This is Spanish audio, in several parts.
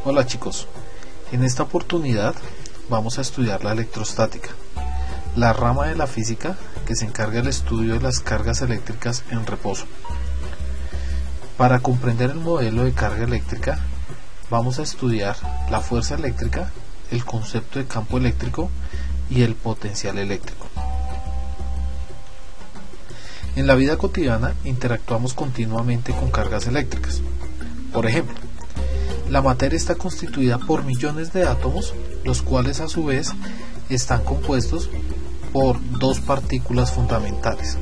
Hola chicos, en esta oportunidad vamos a estudiar la electrostática, la rama de la física que se encarga del estudio de las cargas eléctricas en reposo. Para comprender el modelo de carga eléctrica, vamos a estudiar la fuerza eléctrica, el concepto de campo eléctrico y el potencial eléctrico. En la vida cotidiana interactuamos continuamente con cargas eléctricas. Por ejemplo, la materia está constituida por millones de átomos, los cuales a su vez están compuestos por dos partículas fundamentales.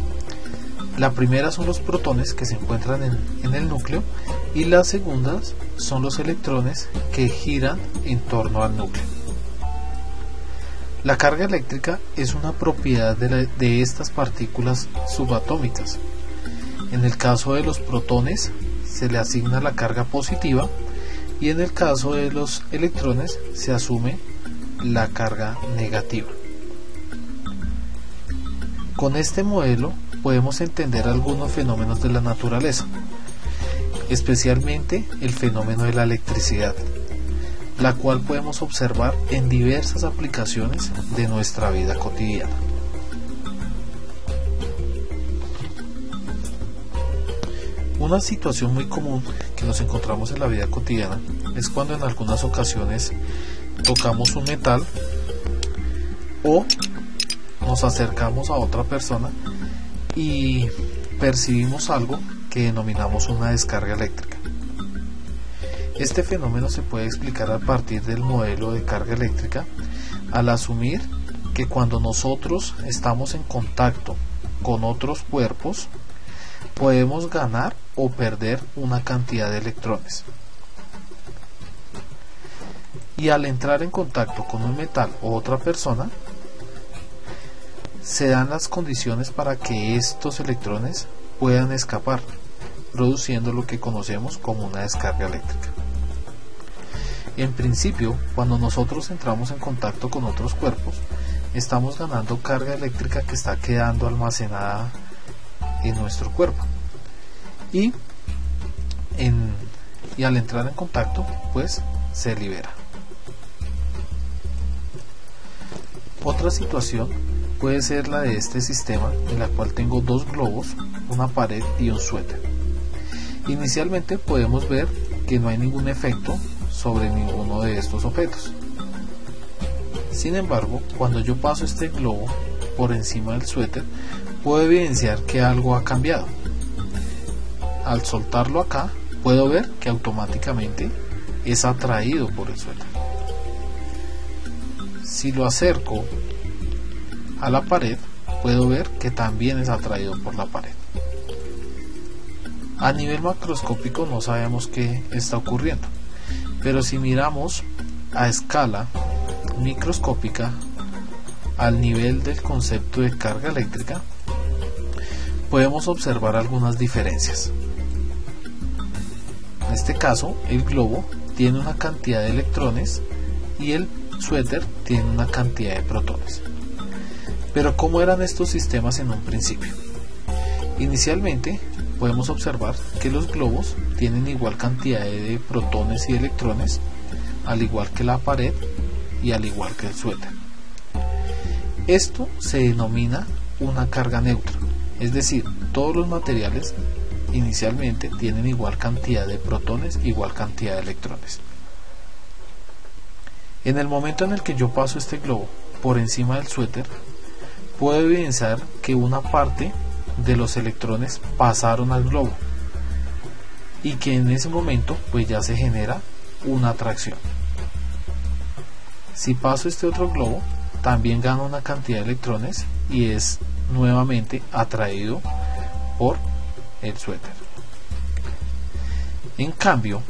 La primera son los protones que se encuentran en el núcleo y las segundas son los electrones que giran en torno al núcleo. La carga eléctrica es una propiedad de estas partículas subatómicas. En el caso de los protones se le asigna la carga positiva y en el caso de los electrones se asume la carga negativa. Con este modelo podemos entender algunos fenómenos de la naturaleza, especialmente el fenómeno de la electricidad, la cual podemos observar en diversas aplicaciones de nuestra vida cotidiana. Una situación muy común que nos encontramos en la vida cotidiana es cuando en algunas ocasiones tocamos un metal o nos acercamos a otra persona y percibimos algo que denominamos una descarga eléctrica. Este fenómeno se puede explicar a partir del modelo de carga eléctrica al asumir que cuando nosotros estamos en contacto con otros cuerpos podemos ganar o perder una cantidad de electrones. Y al entrar en contacto con un metal o otra persona, se dan las condiciones para que estos electrones puedan escapar, produciendo lo que conocemos como una descarga eléctrica. En principio, cuando nosotros entramos en contacto con otros cuerpos, estamos ganando carga eléctrica que está quedando almacenada en nuestro cuerpo. Y al entrar en contacto, pues se libera. Otra situación puede ser la de este sistema, en la cual tengo dos globos, una pared y un suéter. Inicialmente podemos ver que no hay ningún efecto sobre ninguno de estos objetos. Sin embargo, cuando yo paso este globo por encima del suéter, puedo evidenciar que algo ha cambiado. Al soltarlo acá, puedo ver que automáticamente es atraído por el suéter. Si lo acerco a la pared, puedo ver que también es atraído por la pared. A nivel macroscópico no sabemos qué está ocurriendo, pero si miramos a escala microscópica al nivel del concepto de carga eléctrica, podemos observar algunas diferencias. En este caso, el globo tiene una cantidad de electrones y el suéter tiene una cantidad de protones. Pero ¿cómo eran estos sistemas en un principio? Inicialmente podemos observar que los globos tienen igual cantidad de protones y electrones, al igual que la pared y al igual que el suéter. Esto se denomina una carga neutra, es decir, todos los materiales inicialmente tienen igual cantidad de protones, igual cantidad de electrones. En el momento en el que yo paso este globo por encima del suéter, puedo evidenciar que una parte de los electrones pasaron al globo y que en ese momento pues ya se genera una atracción. Si paso este otro globo, también gano una cantidad de electrones y es nuevamente atraído por el suéter. En cambio,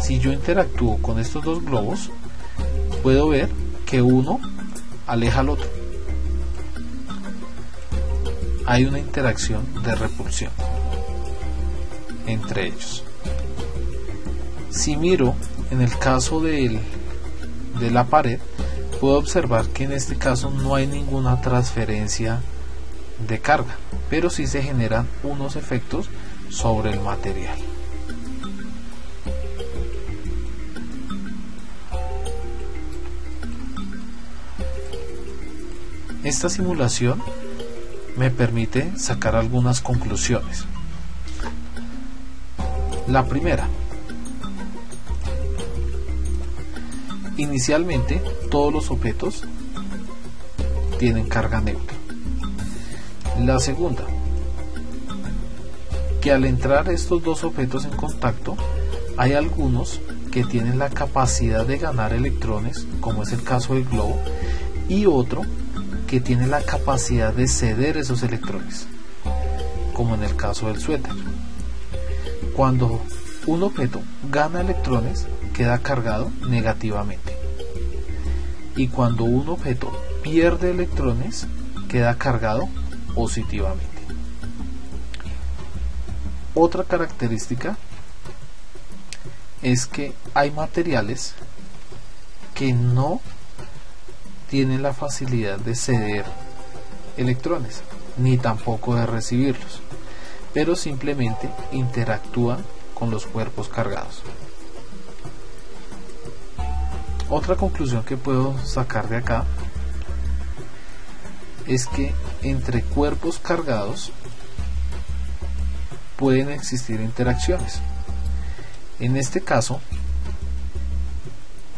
si yo interactúo con estos dos globos, puedo ver que uno aleja al otro. Hay una interacción de repulsión entre ellos. Si miro en el caso de la pared, puedo observar que en este caso no hay ninguna transferencia de carga, pero sí se generan unos efectos sobre el material. Esta simulación me permite sacar algunas conclusiones. La primera: inicialmente todos los objetos tienen carga neutra. La segunda: que al entrar estos dos objetos en contacto, hay algunos que tienen la capacidad de ganar electrones, como es el caso del globo, y otro que tiene la capacidad de ceder esos electrones, como en el caso del suéter. Cuando un objeto gana electrones, queda cargado negativamente, y cuando un objeto pierde electrones, queda cargado positivamente. Otra característica es que hay materiales que no tienen la facilidad de ceder electrones, ni tampoco de recibirlos, pero simplemente interactúan con los cuerpos cargados. Otra conclusión que puedo sacar de acá es que entre cuerpos cargados pueden existir interacciones. En este caso,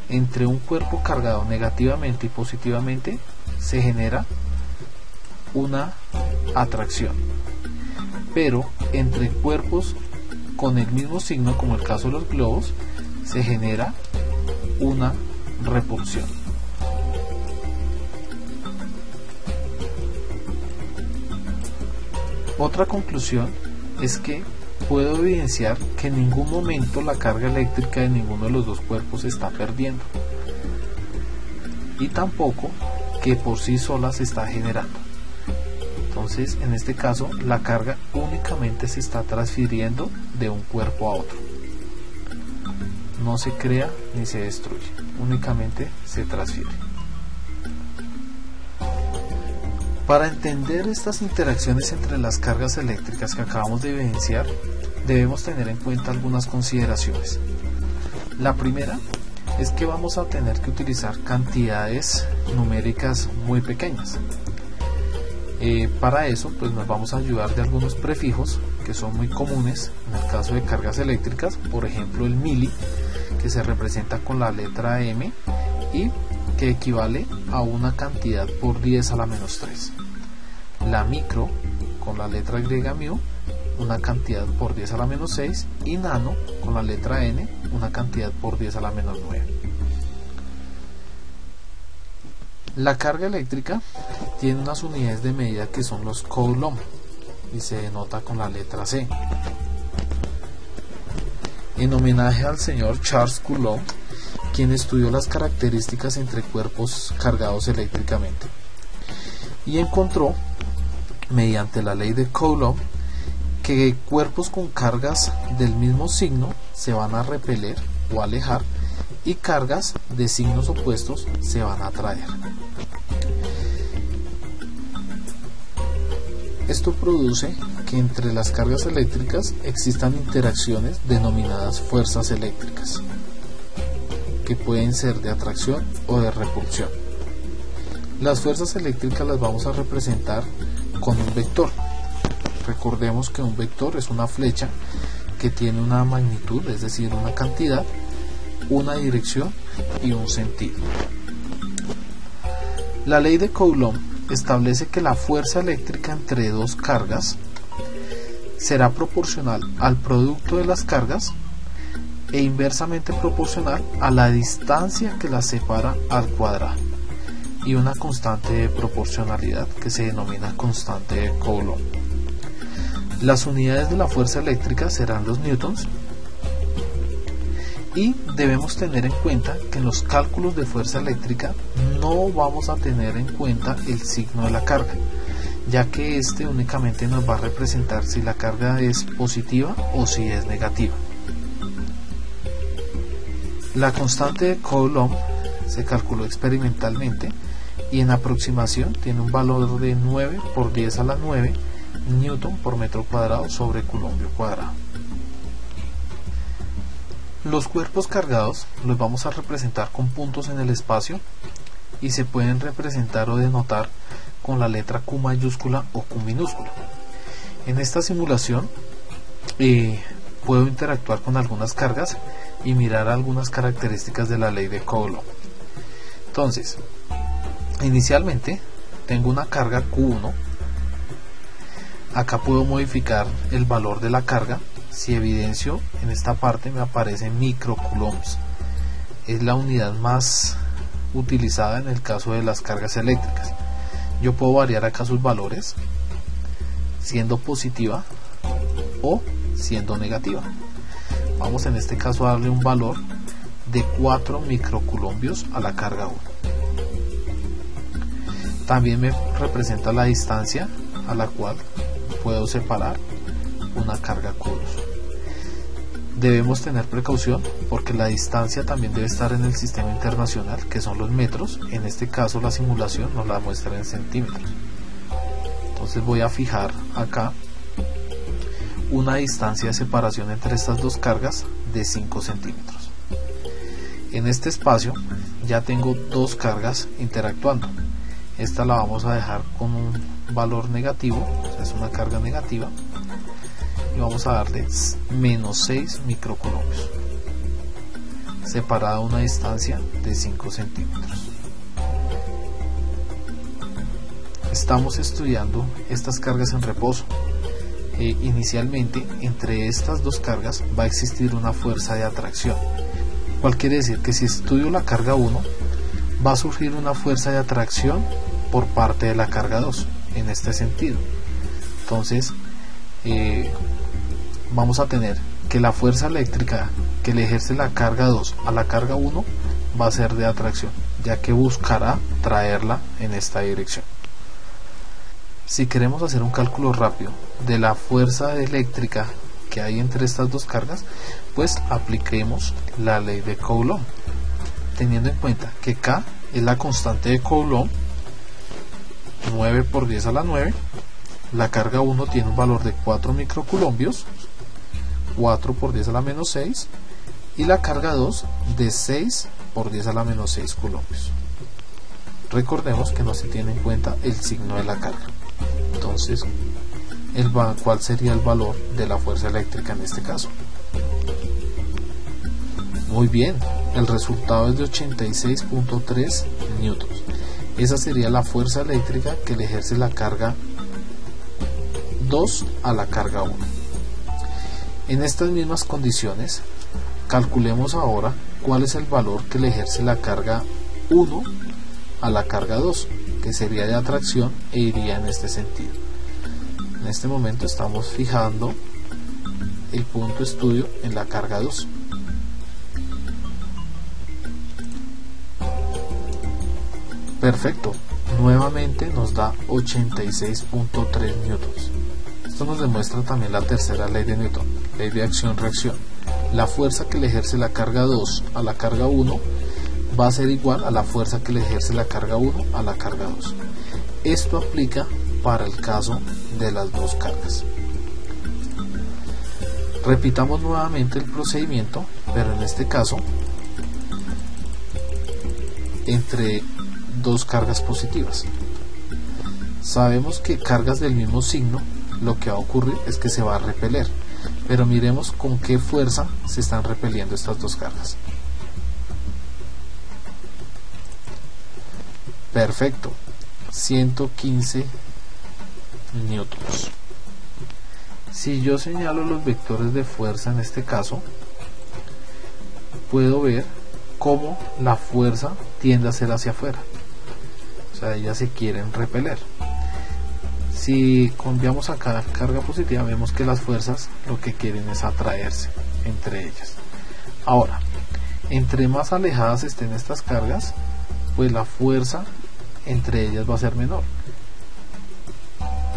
entre un cuerpo cargado negativamente y positivamente se genera una atracción, pero entre cuerpos con el mismo signo, como el caso de los globos, se genera una repulsión. Otra conclusión es que puedo evidenciar que en ningún momento la carga eléctrica de ninguno de los dos cuerpos se está perdiendo, y tampoco que por sí sola se está generando. Entonces, en este caso, la carga únicamente se está transfiriendo de un cuerpo a otro. No se crea ni se destruye, únicamente se transfiere. Para entender estas interacciones entre las cargas eléctricas que acabamos de evidenciar, debemos tener en cuenta algunas consideraciones. La primera es que vamos a tener que utilizar cantidades numéricas muy pequeñas. Para eso, pues nos vamos a ayudar de algunos prefijos que son muy comunes en el caso de cargas eléctricas, por ejemplo el mili, que se representa con la letra M y que equivale a una cantidad por 10 a la menos 3. La micro, con la letra griega mu, una cantidad por 10 a la menos 6, y nano, con la letra N, una cantidad por 10 a la menos 9. La carga eléctrica tiene unas unidades de medida que son los coulomb y se denota con la letra C. En homenaje al señor Charles Coulomb, quien estudió las características entre cuerpos cargados eléctricamente y encontró, mediante la ley de Coulomb, que cuerpos con cargas del mismo signo se van a repeler o alejar y cargas de signos opuestos se van a atraer. Esto produce que entre las cargas eléctricas existan interacciones denominadas fuerzas eléctricas, que pueden ser de atracción o de repulsión. Las fuerzas eléctricas las vamos a representar con un vector. Recordemos que un vector es una flecha que tiene una magnitud, es decir, una cantidad, una dirección y un sentido. La ley de Coulomb establece que la fuerza eléctrica entre dos cargas será proporcional al producto de las cargas e inversamente proporcional a la distancia que las separa al cuadrado, y una constante de proporcionalidad que se denomina constante de Coulomb. Las unidades de la fuerza eléctrica serán los newtons, y debemos tener en cuenta que en los cálculos de fuerza eléctrica no vamos a tener en cuenta el signo de la carga, ya que este únicamente nos va a representar si la carga es positiva o si es negativa. La constante de Coulomb se calculó experimentalmente y en aproximación tiene un valor de 9 por 10 a la 9 newton por metro cuadrado sobre coulombio cuadrado. Los cuerpos cargados los vamos a representar con puntos en el espacio y se pueden representar o denotar con la letra Q mayúscula o Q minúscula. En esta simulación puedo interactuar con algunas cargas y mirar algunas características de la ley de Coulomb. Entonces, inicialmente tengo una carga Q1. Acá puedo modificar el valor de la carga. Si evidencio, en esta parte me aparece microcoulombs. Es la unidad más utilizada en el caso de las cargas eléctricas. Yo puedo variar acá sus valores, siendo positiva o siendo negativa. Vamos en este caso a darle un valor de 4 microcoulombios a la carga 1. También me representa la distancia a la cual puedo separar una carga Q2. Debemos tener precaución porque la distancia también debe estar en el sistema internacional, que son los metros. En este caso la simulación nos la muestra en centímetros. Entonces voy a fijar acá una distancia de separación entre estas dos cargas de 5 centímetros. En este espacio ya tengo dos cargas interactuando. Esta la vamos a dejar con un valor negativo, o sea, es una carga negativa, y vamos a darle menos 6 microcoulombios, separada una distancia de 5 centímetros. Estamos estudiando estas cargas en reposo. Inicialmente entre estas dos cargas va a existir una fuerza de atracción, cual quiere decir que si estudio la carga 1 va a surgir una fuerza de atracción por parte de la carga 2 en este sentido. Entonces vamos a tener que la fuerza eléctrica que le ejerce la carga 2 a la carga 1 va a ser de atracción, ya que buscará traerla en esta dirección. Si queremos hacer un cálculo rápido de la fuerza eléctrica que hay entre estas dos cargas, pues apliquemos la ley de Coulomb, teniendo en cuenta que K es la constante de Coulomb, 9 por 10 a la 9. La carga 1 tiene un valor de 4 microcoulombios, 4 por 10 a la menos 6, y la carga 2 de 6 por 10 a la menos 6 coulombios. Recordemos que no se tiene en cuenta el signo de la carga. Entonces, ¿cuál sería el valor de la fuerza eléctrica en este caso? Muy bien, el resultado es de 86.3 newtons. Esa sería la fuerza eléctrica que le ejerce la carga 2 a la carga 1. En estas mismas condiciones, calculemos ahora cuál es el valor que le ejerce la carga 1 a la carga 2, que sería de atracción e iría en este sentido. En este momento estamos fijando el punto de estudio en la carga 2. Perfecto, nuevamente nos da 86.3 newtons. Esto nos demuestra también la tercera ley de Newton, ley de acción-reacción. La fuerza que le ejerce la carga 2 a la carga 1 va a ser igual a la fuerza que le ejerce la carga 1 a la carga 2. Esto aplica para el caso de las dos cargas. Repitamos nuevamente el procedimiento, pero en este caso entre dos cargas positivas. Sabemos que cargas del mismo signo, lo que va a ocurrir es que se va a repeler, pero miremos con qué fuerza se están repeliendo estas dos cargas. Perfecto, 115 newtons. Si yo señalo los vectores de fuerza en este caso, puedo ver cómo la fuerza tiende a ser hacia afuera, o sea, ellas se quieren repeler. Si cambiamos acá carga positiva, vemos que las fuerzas lo que quieren es atraerse entre ellas. Ahora, entre más alejadas estén estas cargas, pues la fuerza entre ellas va a ser menor.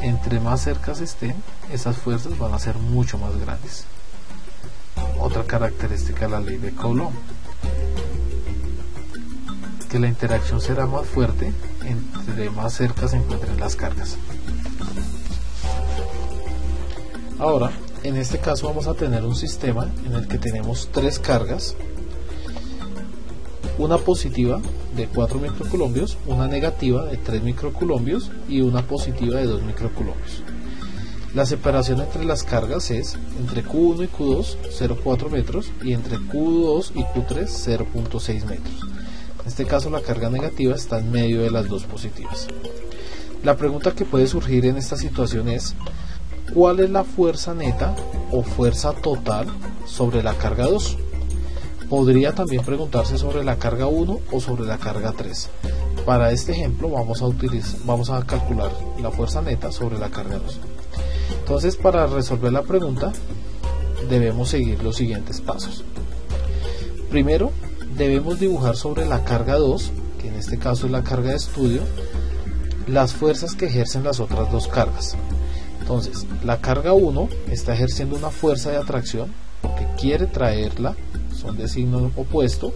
Entre más cercas estén, esas fuerzas van a ser mucho más grandes. Otra característica de la ley de Coulomb, que la interacción será más fuerte entre más cerca se encuentren las cargas. Ahora, en este caso vamos a tener un sistema en el que tenemos tres cargas, una positiva de 4 microcoulombios, una negativa de 3 microcoulombios y una positiva de 2 microcoulombios. La separación entre las cargas es entre Q1 y Q2 0,4 metros y entre Q2 y Q3 0,6 metros. En este caso la carga negativa está en medio de las dos positivas. La pregunta que puede surgir en esta situación es: ¿cuál es la fuerza neta o fuerza total sobre la carga 2? Podría también preguntarse sobre la carga 1 o sobre la carga 3. Para este ejemplo vamos a calcular la fuerza neta sobre la carga 2. Entonces, para resolver la pregunta debemos seguir los siguientes pasos. Primero, debemos dibujar sobre la carga 2, que en este caso es la carga de estudio, las fuerzas que ejercen las otras dos cargas. Entonces, la carga 1 está ejerciendo una fuerza de atracción porque quiere traerla, son de signo opuesto,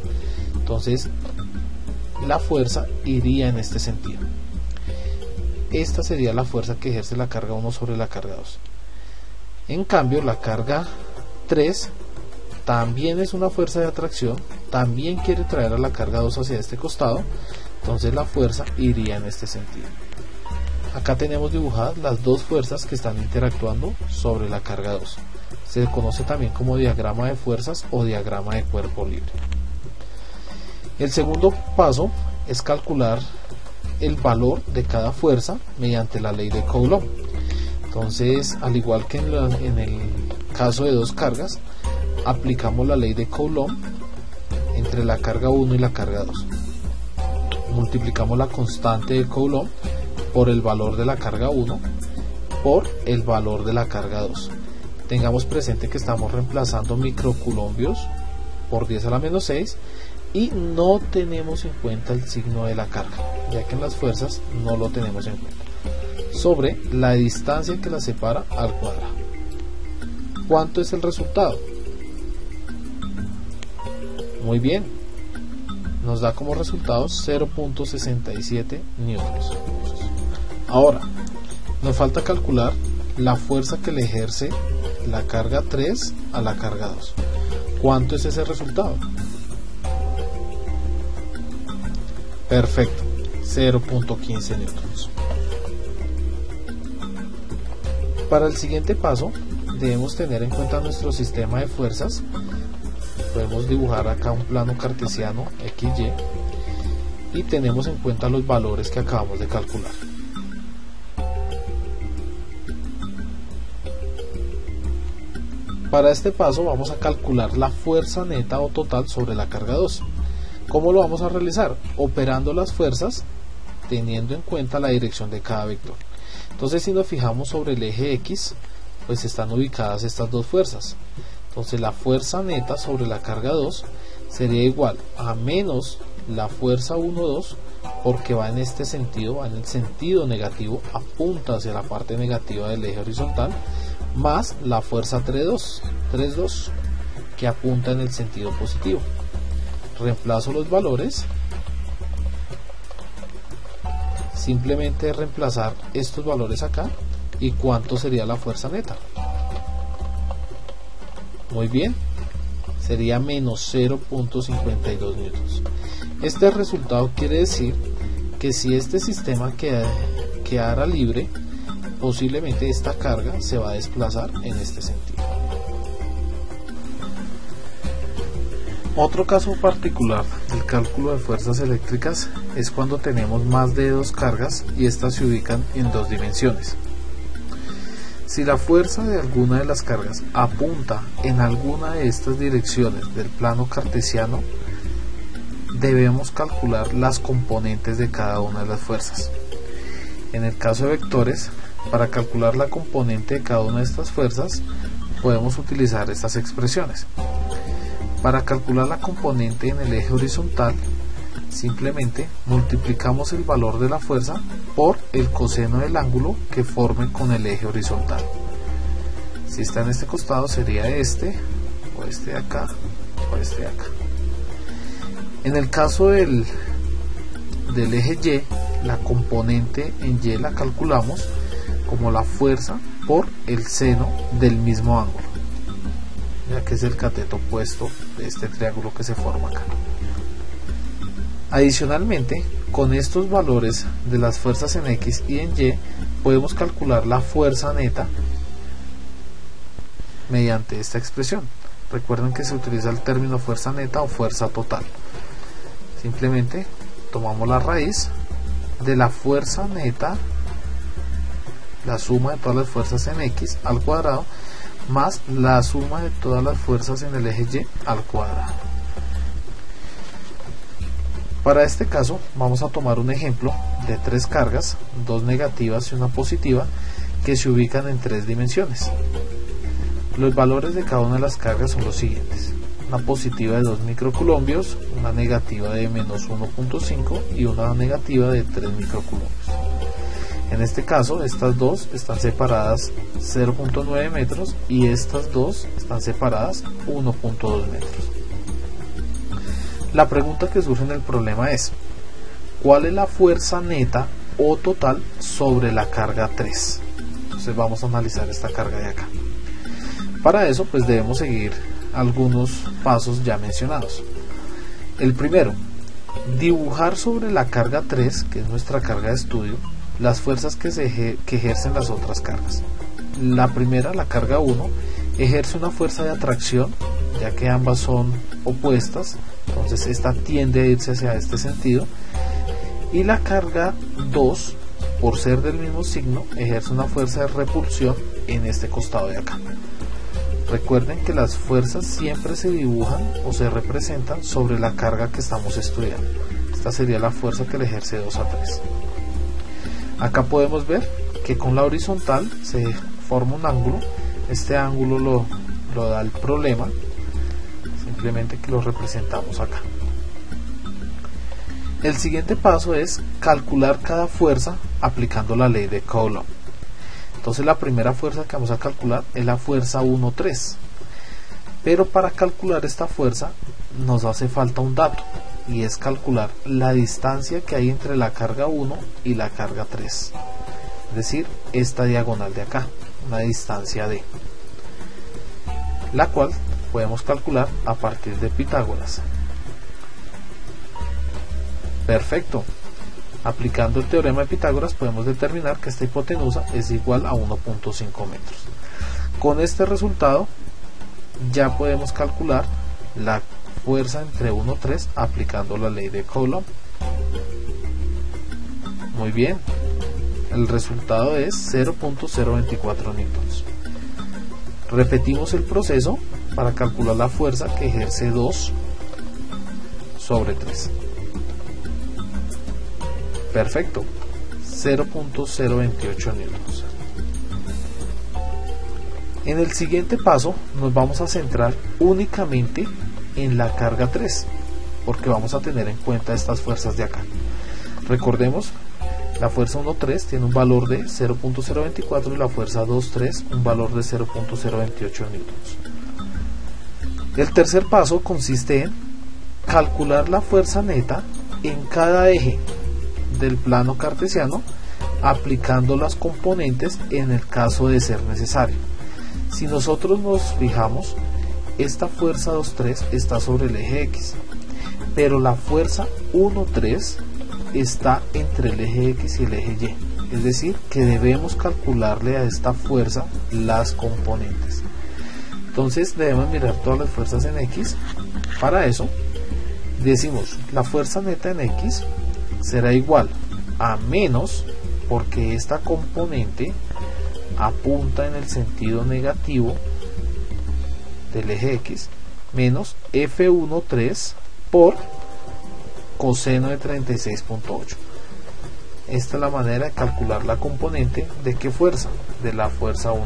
entonces la fuerza iría en este sentido. Esta sería la fuerza que ejerce la carga 1 sobre la carga 2. En cambio, la carga 3 también es una fuerza de atracción, también quiere traer a la carga 2 hacia este costado, entonces la fuerza iría en este sentido. Acá tenemos dibujadas las dos fuerzas que están interactuando sobre la carga 2. Se conoce también como diagrama de fuerzas o diagrama de cuerpo libre. El segundo paso es calcular el valor de cada fuerza mediante la ley de Coulomb. Entonces, al igual que en el caso de dos cargas, aplicamos la ley de Coulomb entre la carga 1 y la carga 2. Multiplicamos la constante de Coulomb por el valor de la carga 1 por el valor de la carga 2. Tengamos presente que estamos reemplazando microcoulombios por 10 a la menos 6 y no tenemos en cuenta el signo de la carga, ya que en las fuerzas no lo tenemos en cuenta, sobre la distancia que la separa al cuadrado. ¿Cuánto es el resultado? Muy bien, nos da como resultado 0.67 newtons. Ahora, nos falta calcular la fuerza que le ejerce la carga 3 a la carga 2. ¿Cuánto es ese resultado? Perfecto, 0.15 newtons. Para el siguiente paso debemos tener en cuenta nuestro sistema de fuerzas. Podemos dibujar acá un plano cartesiano XY y tenemos en cuenta los valores que acabamos de calcular. Para este paso vamos a calcular la fuerza neta o total sobre la carga 2. ¿Cómo lo vamos a realizar? Operando las fuerzas teniendo en cuenta la dirección de cada vector. Entonces, si nos fijamos sobre el eje X, pues están ubicadas estas dos fuerzas. Entonces la fuerza neta sobre la carga 2 sería igual a menos la fuerza 1, 2, porque va en este sentido, va en el sentido negativo, apunta hacia la parte negativa del eje horizontal, más la fuerza 3, 2, que apunta en el sentido positivo. Reemplazo los valores, simplemente reemplazar estos valores acá y cuánto sería la fuerza neta. Muy bien, sería menos 0.52 newtons. Este resultado quiere decir que si este sistema quedara libre, posiblemente esta carga se va a desplazar en este sentido. Otro caso particular del cálculo de fuerzas eléctricas es cuando tenemos más de dos cargas y estas se ubican en dos dimensiones. Si la fuerza de alguna de las cargas apunta en alguna de estas direcciones del plano cartesiano, debemos calcular las componentes de cada una de las fuerzas. En el caso de vectores, para calcular la componente de cada una de estas fuerzas, podemos utilizar estas expresiones. Para calcular la componente en el eje horizontal, simplemente multiplicamos el valor de la fuerza por el coseno del ángulo que forme con el eje horizontal. Si está en este costado sería este, o este de acá, o este de acá. En el caso del eje Y, la componente en Y la calculamos como la fuerza por el seno del mismo ángulo, ya que es el cateto opuesto de este triángulo que se forma acá. Adicionalmente, con estos valores de las fuerzas en X y en Y, podemos calcular la fuerza neta mediante esta expresión. Recuerden que se utiliza el término fuerza neta o fuerza total. Simplemente tomamos la raíz de la fuerza neta, la suma de todas las fuerzas en X al cuadrado, más la suma de todas las fuerzas en el eje Y al cuadrado. Para este caso vamos a tomar un ejemplo de 3 cargas, 2 negativas y una positiva, que se ubican en 3 dimensiones. Los valores de cada una de las cargas son los siguientes: una positiva de 2 microcoulombios, una negativa de menos 1.5 y una negativa de 3 microcoulombios. En este caso, estas dos están separadas 0.9 metros y estas dos están separadas 1.2 metros. La pregunta que surge en el problema es: ¿cuál es la fuerza neta o total sobre la carga 3? Entonces vamos a analizar esta carga de acá. Para eso pues debemos seguir algunos pasos ya mencionados. El primero, dibujar sobre la carga 3, que es nuestra carga de estudio, las fuerzas que ejercen las otras cargas. La primera, la carga 1, ejerce una fuerza de atracción, ya que ambas son opuestas, entonces esta tiende a irse hacia este sentido, y la carga 2, por ser del mismo signo, ejerce una fuerza de repulsión en este costado de acá. Recuerden que las fuerzas siempre se dibujan o se representan sobre la carga que estamos estudiando. Esta sería la fuerza que le ejerce 2 a 3. Acá podemos ver que con la horizontal se forma un ángulo. Este ángulo lo da el problema, simplemente que lo representamos acá. El siguiente paso es calcular cada fuerza aplicando la ley de Coulomb. Entonces la primera fuerza que vamos a calcular es la fuerza 1,3. Pero para calcular esta fuerza nos hace falta un dato, y es calcular la distancia que hay entre la carga 1 y la carga 3. Es decir, esta diagonal de acá, una distancia D, la cual podemos calcular a partir de Pitágoras. Perfecto. Aplicando el teorema de Pitágoras podemos determinar que esta hipotenusa es igual a 1.5 metros. Con este resultado ya podemos calcular la fuerza entre 1 y 3 aplicando la ley de Coulomb. Muy bien, el resultado es 0.024 newtons. Repetimos el proceso para calcular la fuerza que ejerce 2 sobre 3. Perfecto, 0.028 newtons. En el siguiente paso nos vamos a centrar únicamente en la carga 3, porque vamos a tener en cuenta estas fuerzas de acá. Recordemos, la fuerza 1,3 tiene un valor de 0.024 y la fuerza 2,3 un valor de 0.028 newtons. El tercer paso consiste en calcular la fuerza neta en cada eje del plano cartesiano, aplicando las componentes en el caso de ser necesario. Si nosotros nos fijamos, esta fuerza 2,3 está sobre el eje X, pero la fuerza 1,3 está entre el eje X y el eje Y, es decir, que debemos calcularle a esta fuerza las componentes. Entonces debemos mirar todas las fuerzas en X. Para eso decimos, la fuerza neta en X será igual a menos, porque esta componente apunta en el sentido negativo del eje X, menos F1,3 por coseno de 36.8. Esta es la manera de calcular la componente de qué fuerza, de la fuerza 1,3.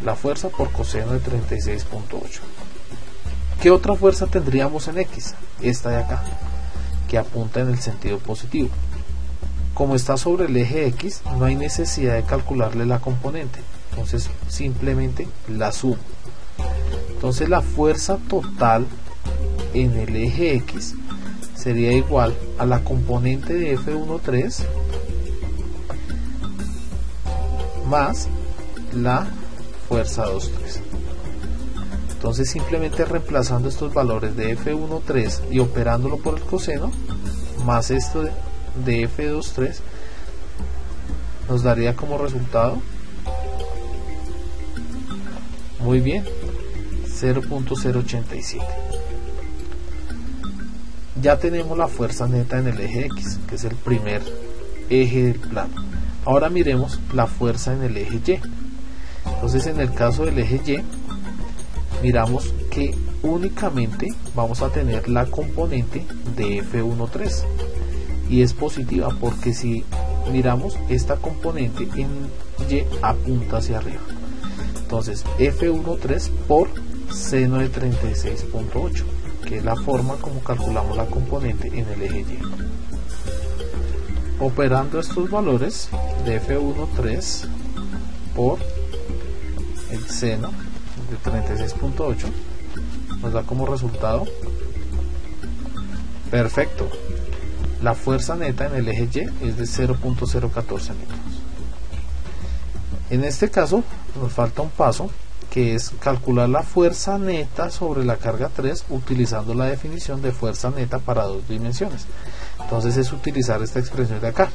La fuerza por coseno de 36.8. ¿Qué otra fuerza tendríamos en X? Esta de acá, que apunta en el sentido positivo. Como está sobre el eje X, no hay necesidad de calcularle la componente, entonces simplemente la sumo. Entonces la fuerza total en el eje X sería igual a la componente de F1,3 más la fuerza 2,3. Entonces simplemente reemplazando estos valores de F1,3 y operándolo por el coseno, más esto de F2,3, nos daría como resultado, muy bien, 0.087. Ya tenemos la fuerza neta en el eje X, que es el primer eje del plano. Ahora miremos la fuerza en el eje Y. Entonces en el caso del eje Y, miramos que únicamente vamos a tener la componente de F1,3 y es positiva porque si miramos esta componente en Y apunta hacia arriba. Entonces F1,3 por seno de 36.8, que es la forma como calculamos la componente en el eje Y. Operando estos valores de F1,3 por el seno de 36.8 nos da como resultado, perfecto, la fuerza neta en el eje Y es de 0.014 newtons. En este caso nos falta un paso, que es calcular la fuerza neta sobre la carga 3 utilizando la definición de fuerza neta para dos dimensiones. Entonces es utilizar esta expresión de acá.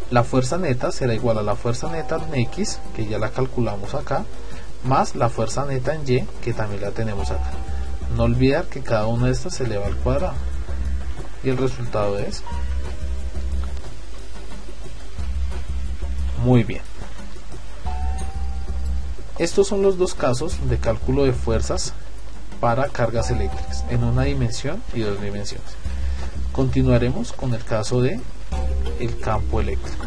La fuerza neta será igual a la fuerza neta en X, que ya la calculamos acá, más la fuerza neta en Y, que también la tenemos acá. No olvidar que cada una de estas se eleva al cuadrado. Y el resultado es, muy bien. Estos son los dos casos de cálculo de fuerzas para cargas eléctricas en una dimensión y dos dimensiones. Continuaremos con el caso de el campo eléctrico.